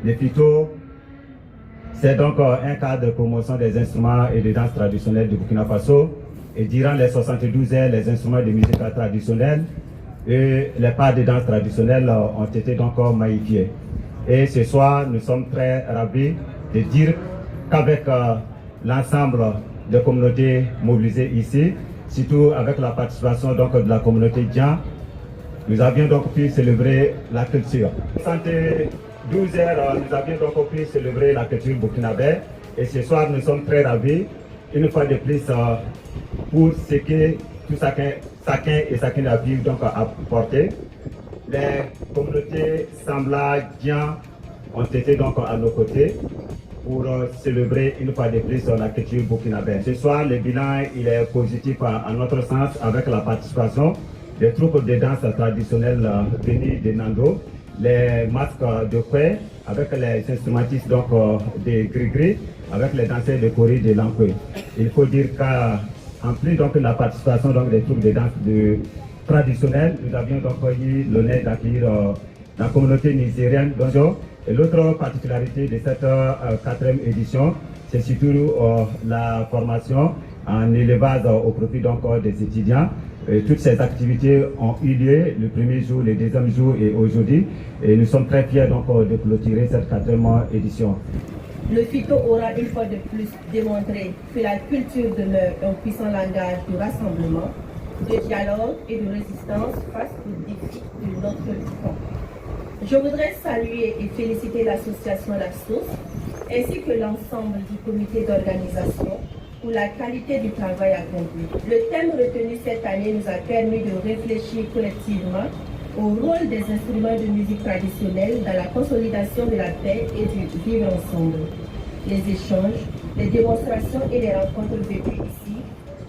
Les Fito, c'est donc un cadre de promotion des instruments et des danses traditionnelles du Burkina Faso. Et durant les 72 heures, les instruments de musique traditionnelle et les parts de danse traditionnelles ont été donc magnifiés. Et ce soir, nous sommes très ravis de dire qu'avec l'ensemble des communautés mobilisées ici, surtout avec la participation donc de la communauté Djan, nous avions donc pu célébrer la culture. 72 heures, nous avions donc pu célébrer la culture burkinabé. Et ce soir, nous sommes très ravis, une fois de plus, pour ce que tout chacun et chacune a pu donc apporter. Les communautés Sambla, Djan ont été donc à nos côtés pour célébrer une fois de plus la culture burkinabé. Ce soir, le bilan il est positif à notre sens avec la participation des troupes de danse traditionnelles venues de Nando, les masques de fouet avec les instrumentistes donc de Grigri, avec les danseurs de Kori de Lankwe. Il faut dire qu'en plus donc de la participation donc des troupes de danse traditionnelles, nous avions donc eu l'honneur d'accueillir la communauté nigérienne d'Onjo. Et l'autre particularité de cette quatrième édition, c'est surtout la formation en élevage au profit donc des étudiants. Et toutes ces activités ont eu lieu le premier jour, le deuxième jour et aujourd'hui. Et nous sommes très fiers donc de clôturer cette quatrième édition. Le Fito aura une fois de plus démontré que la culture demeure un puissant langage de rassemblement, de dialogue et de résistance face aux défis de notre temps. Je voudrais saluer et féliciter l'association LASSOS ainsi que l'ensemble du comité d'organisation pour la qualité du travail accompli. Le thème retenu cette année nous a permis de réfléchir collectivement au rôle des instruments de musique traditionnelle dans la consolidation de la paix et du vivre ensemble. Les échanges, les démonstrations et les rencontres vécues ici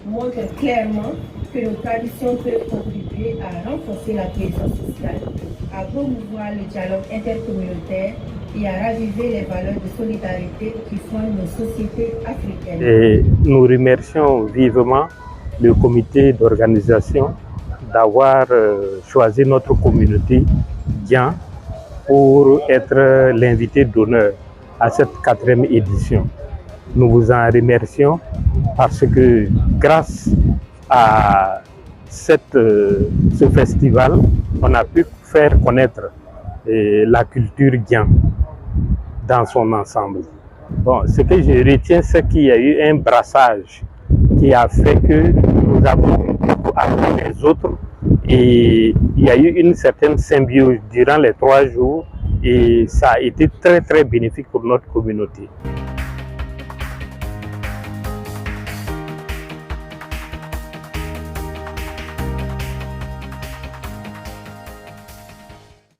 montrent clairement que nos traditions peuvent contribuer à renforcer la cohésion sociale, à promouvoir le dialogue intercommunautaire et à raviver les valeurs de solidarité qui fondent nos sociétés africaines. Et nous remercions vivement le comité d'organisation d'avoir choisi notre communauté Djan pour être l'invité d'honneur à cette quatrième édition. Nous vous en remercions parce que grâce à ce festival, on a pu faire connaître la culture Djan dans son ensemble. Bon, ce que je retiens, c'est qu'il y a eu un brassage qui a fait que nous avons beaucoup appris les autres et il y a eu une certaine symbiose durant les 3 jours et ça a été très bénéfique pour notre communauté.